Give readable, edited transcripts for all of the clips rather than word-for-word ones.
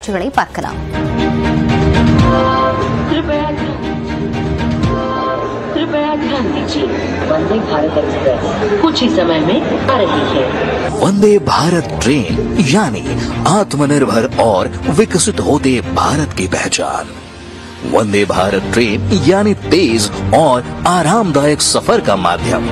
காட்சிகளை பார்க்கலாம். कृपया ध्यान दीजिए, वंदे भारत एक्सप्रेस कुछ ही समय में आ रही है। वंदे भारत ट्रेन यानी आत्मनिर्भर और विकसित होते भारत की पहचान। वंदे भारत ट्रेन यानी तेज और आरामदायक सफर का माध्यम।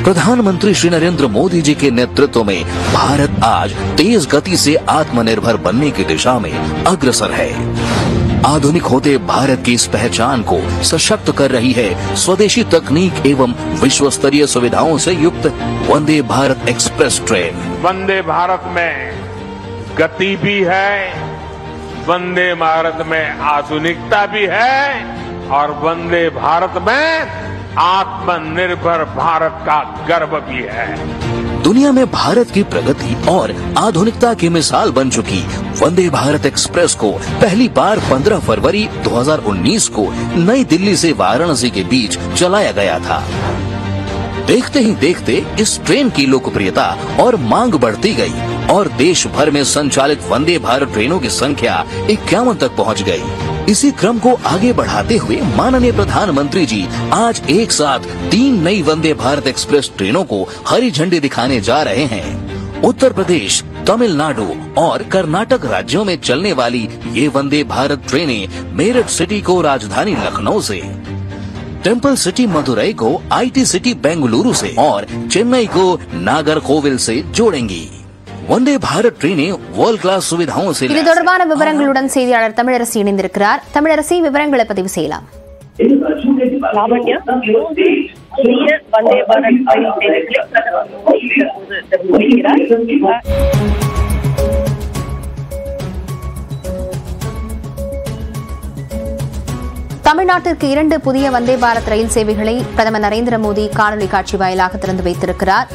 प्रधानमंत्री श्री नरेंद्र मोदी जी के नेतृत्व में भारत आज तेज गति से आत्मनिर्भर बनने की दिशा में अग्रसर है। आधुनिक होते भारत की इस पहचान को सशक्त कर रही है स्वदेशी तकनीक एवं विश्व स्तरीय सुविधाओं से युक्त वंदे भारत एक्सप्रेस ट्रेन। वंदे भारत में गति भी है, वंदे भारत में आधुनिकता भी है और वंदे भारत में आत्मनिर्भर भारत का गर्व भी है। दुनिया में भारत की प्रगति और आधुनिकता की मिसाल बन चुकी वंदे भारत एक्सप्रेस को पहली बार 15 फरवरी 2019 को नई दिल्ली से वाराणसी के बीच चलाया गया था। देखते ही देखते इस ट्रेन की लोकप्रियता और मांग बढ़ती गई और देश भर में संचालित वंदे भारत ट्रेनों की संख्या 51 तक पहुंच गई। इसी क्रम को आगे बढ़ाते हुए माननीय प्रधानमंत्री जी आज एक साथ 3 नई वंदे भारत एक्सप्रेस ट्रेनों को हरी झंडी दिखाने जा रहे हैं। उत्तर प्रदेश, तमिलनाडु और कर्नाटक राज्यों में चलने वाली ये वंदे भारत ट्रेनें मेरठ सिटी को राजधानी लखनऊ से, टेम्पल सिटी मदुरई को IT सिटी बेंगलुरु से और चेन्नई को नागरकोविल से जोड़ेंगी। वंदे भारत ट्रेनें वर्ल्ड क्लास सुविधाओं से இது தொடர்பான விவரங்களுடன் செய்தியாளர் தமிழரசி இணைந்திருக்கிறார். தமிழரசி, விவரங்களை பதிவு செய்யலாம். லாவண்யா, புதிய வந்தே பாரத் ரயில் சேவைகளை தமிழ்நாட்டிற்கு 2 புதிய வந்தே பாரத் ரயில் சேவைகளை பிரதமர் நரேந்திர மோடி காணொலி காட்சி வாயிலாக திறந்து வைத்திருக்கிறார்.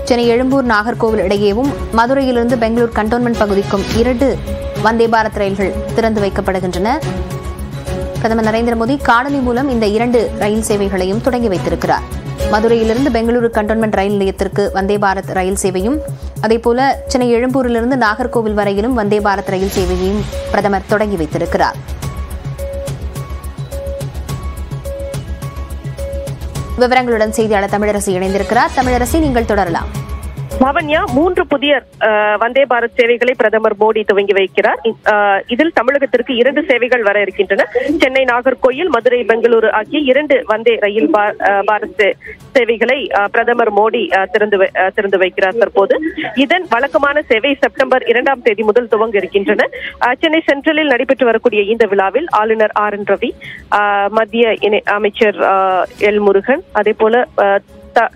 சென்னை எழும்பூர் நாகர்கோவில் இடையேவும் மதுரையிலிருந்து பெங்களூர் கண்டோன்மெண்ட் பகுதிக்கும் 2 வந்தே பாரத் ரயில்கள் திறந்து வைக்கப்படுகின்றன. பிரதமர் நரேந்திர மோடி காணொலி மூலம் இந்த 2 ரயில் சேவைகளையும் தொடங்கி வைத்திருக்கிறார். மதுரையிலிருந்து பெங்களூரு கண்டோன்மெண்ட் ரயில் நிலையத்திற்கு வந்தே பாரத் ரயில் சேவையும், அதேபோல சென்னை எழும்பூரிலிருந்து நாகர்கோவில் வரையிலும் வந்தே பாரத் ரயில் சேவையையும் பிரதமர் தொடங்கி வைத்திருக்கிறார். விவரங்களுடன் செய்தியாளர் தமிழரசி இணைந்திருக்கிறார். தமிழரசி, நீங்கள் தொடரலாம். லாவண்யா, 3 புதிய வந்தே பாரத் சேவைகளை பிரதமர் மோடி துவங்கி வைக்கிறார். இதில் தமிழகத்திற்கு 2 சேவைகள் வர இருக்கின்றன. சென்னை நாகர்கோயில், மதுரை பெங்களூரு ஆகிய 2 வந்தே ரயில் பாரத் சேவைகளை பிரதமர் மோடி திறந்து வைக்கிறார். தற்போது இதன் வழக்கமான சேவை செப்டம்பர் 2ஆம் தேதி முதல் துவங்க இருக்கின்றன. சென்னை சென்ட்ரலில் நடைபெற்று வரக்கூடிய இந்த விழாவில் ஆளுநர் RN ரவி, மத்திய அமைச்சர் L முருகன், அதேபோல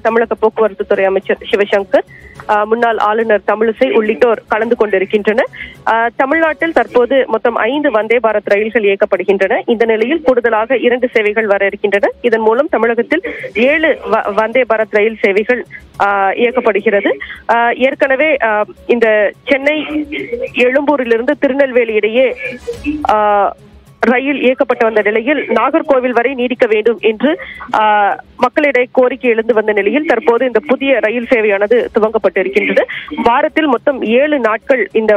தமிழக போக்குவரத்து துறை அமைச்சர் சிவசங்கர், முன்னாள் ஆளுநர் தமிழிசை உள்ளிட்டோர் கலந்து கொண்டிருக்கின்றனர். தமிழ்நாட்டில் தற்போது மொத்தம் 5 வந்தே பாரத் ரயில்கள் இயக்கப்படுகின்றன. இந்த நிலையில் கூடுதலாக 2 சேவைகள் வர இருக்கின்றன. இதன் மூலம் தமிழகத்தில் 7 வந்தே பாரத் ரயில் சேவைகள் இயக்கப்படுகிறது. ஏற்கனவே இந்த சென்னை எழும்பூரிலிருந்து திருநெல்வேலி இடையே ரயில் இயக்கப்பட்டு வந்த நிலையில் நாகர்கோவில் வரை நீடிக்க வேண்டும் என்று மக்களிடையே கோரிக்கை எழுந்து வந்த நிலையில் தற்போது இந்த புதிய ரயில் சேவையானது துவங்கப்பட்டிருக்கின்றது. வாரத்தில் மொத்தம் 7 நாட்கள் இந்த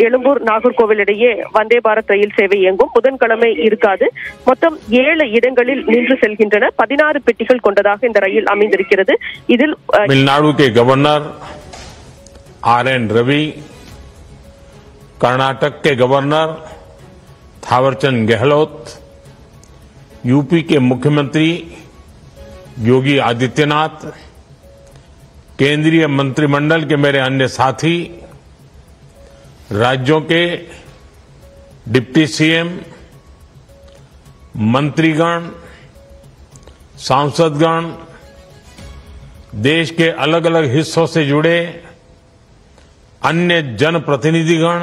எழும்பூர் நாகர்கோவில் இடையே வந்தே பாரத் ரயில் சேவை இயங்கும். புதன்கிழமை இருக்காது. மொத்தம் 7 இடங்களில் நின்று செல்கின்றன. 16 பெட்டிகள் கொண்டதாக இந்த ரயில் அமைந்திருக்கிறது. இதில் तमिलनाडु के गवर्नर RN रवि, कर्नाटक के गवर्नर थावरचंद गहलोत, यूपी के मुख्यमंत्री योगी आदित्यनाथ, केंद्रीय मंत्रिमंडल के मेरे अन्य साथी, राज्यों के डिप्टी CM, मंत्रीगण, सांसदगण, देश के अलग अलग हिस्सों से जुड़े अन्य जनप्रतिनिधिगण,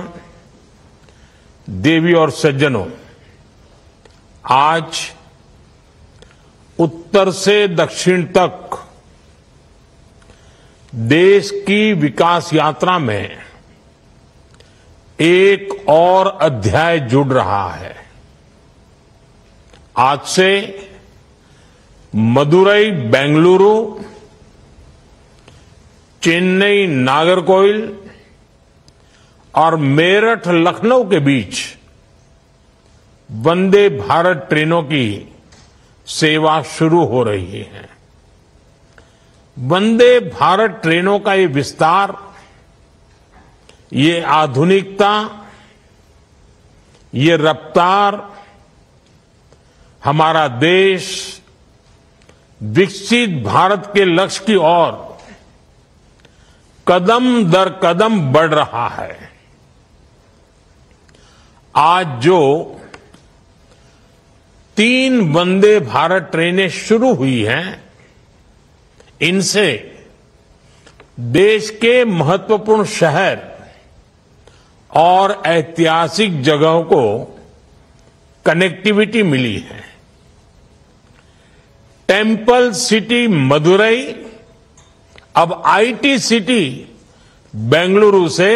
देवी और सज्जनों, आज उत्तर से दक्षिण तक देश की विकास यात्रा में एक और अध्याय जुड़ रहा है। आज से मदुरई बेंगलुरु, चेन्नई नागरकोइल और मेरठ लखनऊ के बीच वंदे भारत ट्रेनों की सेवा शुरू हो रही है। वंदे भारत ट्रेनों का ये विस्तार, ये आधुनिकता, ये रफ्तार हमारा देश विकसित भारत के लक्ष्य की ओर कदम दर कदम बढ़ रहा है। आज जो 3 वंदे भारत ट्रेनें शुरू हुई हैं, इनसे देश के महत्वपूर्ण शहर और ऐतिहासिक जगहों को कनेक्टिविटी मिली है। टेम्पल सिटी मदुरई अब आईटी सिटी बेंगलुरु से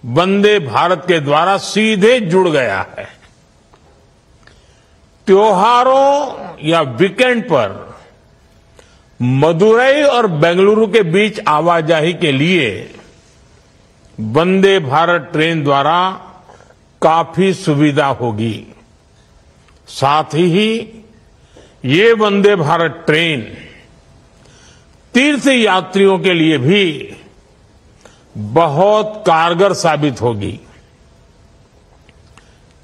वंदे भारत के द्वारा सीधे जुड़ गया है। त्योहारों या वीकेंड पर मदुरई और बेंगलुरु के बीच आवाजाही के लिए वंदे भारत ट्रेन द्वारा काफी सुविधा होगी। साथ ही ये वंदे भारत ट्रेन तीर्थ यात्रियों के लिए भी बहुत कारगर साबित होगी।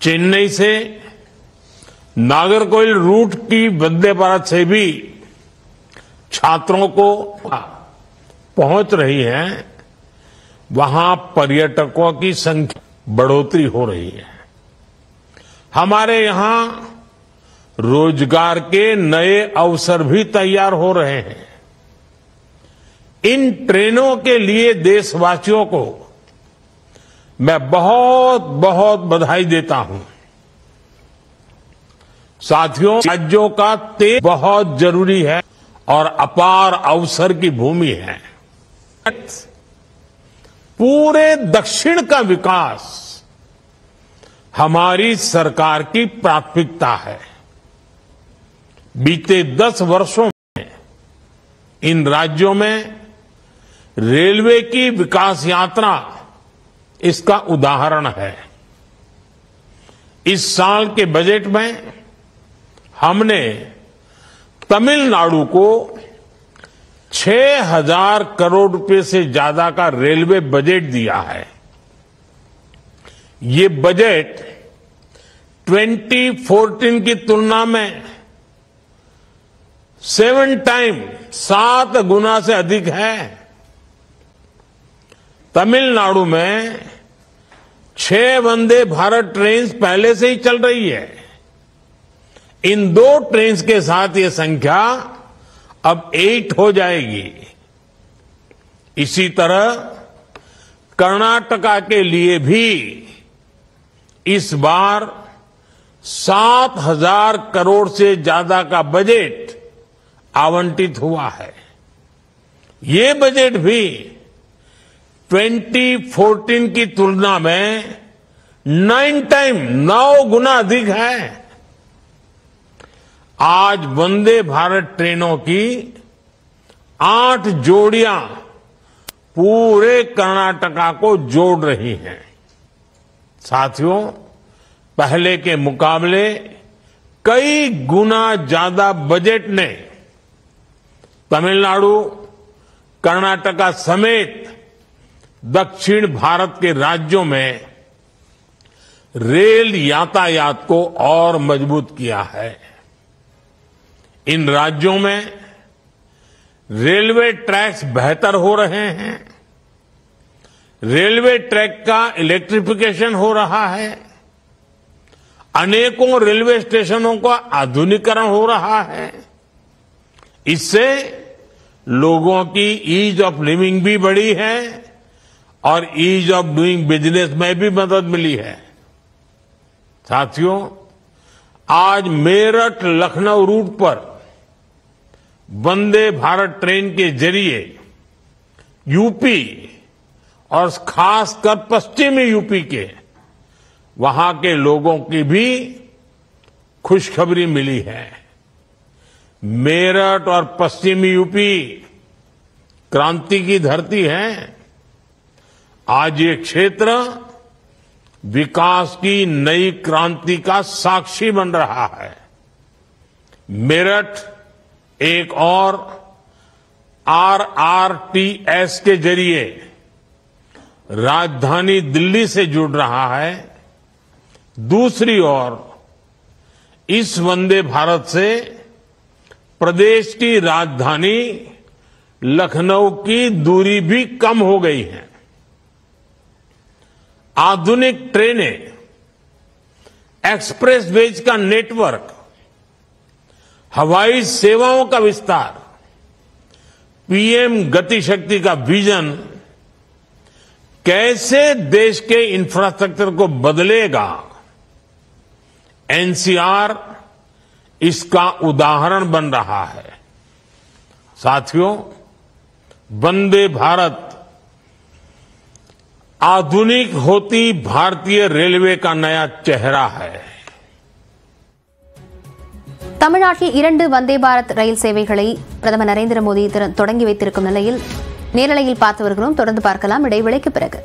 चेन्नई से नागरकोइल रूट की वंदे भारत से भी छात्रों को पहुंच रही है। वहां पर्यटकों की संख्या बढ़ोतरी हो रही है। हमारे यहां रोजगार के नए अवसर भी तैयार हो रहे हैं। इन ट्रेनों के लिए देशवासियों को मैं बहुत बहुत बधाई देता हूं। साथियों, राज्यों का तेज बहुत जरूरी है और अपार अवसर की भूमि है। पूरे दक्षिण का विकास हमारी सरकार की प्राथमिकता है। बीते 10 वर्षों में इन राज्यों में रेलवे की विकास यात्रा इसका उदाहरण है। इस साल के बजट में हमने तमिलनाडु को 6,000 करोड़ रुपए से ज्यादा का रेलवे बजट दिया है। ये बजट 2014 की तुलना में 7 गुना से अधिक है। तमिलनाडु में 6 वंदे भारत ट्रेन पहले से ही चल रही है। इन 2 ट्रेन के साथ ये संख्या अब 8 हो जाएगी। इसी तरह कर्नाटका के लिए भी इस बार 7,000 करोड़ से ज्यादा का बजट आवंटित हुआ है। ये बजट भी 2014 की तुलना में 9 गुना अधिक है। आज वंदे भारत ट्रेनों की 8 जोड़ियां पूरे कर्नाटका को जोड़ रही हैं। साथियों, पहले के मुकाबले कई गुना ज्यादा बजट ने तमिलनाडु, कर्नाटका समेत दक्षिण भारत के राज्यों में रेल यातायात को और मजबूत किया है। इन राज्यों में रेलवे ट्रैक्स बेहतर हो रहे हैं। रेलवे ट्रैक का इलेक्ट्रिफिकेशन हो रहा है। अनेकों रेलवे स्टेशनों का आधुनिकीकरण हो रहा है। इससे लोगों की ईज ऑफ लिविंग भी बढ़ी है और ईज ऑफ डूइंग बिजनेस में भी मदद मिली है। साथियों, आज मेरठ लखनऊ रूट पर वंदे भारत ट्रेन के जरिए यूपी और खासकर पश्चिमी यूपी के वहां के लोगों की भी खुशखबरी मिली है। मेरठ और पश्चिमी यूपी क्रांति की धरती है। आज ये क्षेत्र विकास की नई क्रांति का साक्षी बन रहा है। मेरठ एक और RRTS के जरिए राजधानी दिल्ली से जुड़ रहा है। दूसरी ओर इस वंदे भारत से प्रदेश की राजधानी लखनऊ की दूरी भी कम हो गई है। आधुनिक ट्रेनें, एक्सप्रेसवेज का नेटवर्क, हवाई सेवाओं का विस्तार, पीएम गति शक्ति का विजन कैसे देश के इंफ्रास्ट्रक्चर को बदलेगा, एनसीआर इसका उदाहरण बन रहा है। साथियों, वंदे भारत आधुनिक होती भारतीय रेलवे का नया चेहरा है। தமிழ்நாட்டில் 2 வந்தே பாரத் ரயில் சேவைகளை பிரதமர் நரேந்திர மோடி தொடங்கி வைத்திருக்கும் நிலையில் நேரலையில் பார்த்து வருகிறோம். தொடர்ந்து பார்க்கலாம் இடைவேளைக்கு பிறகு.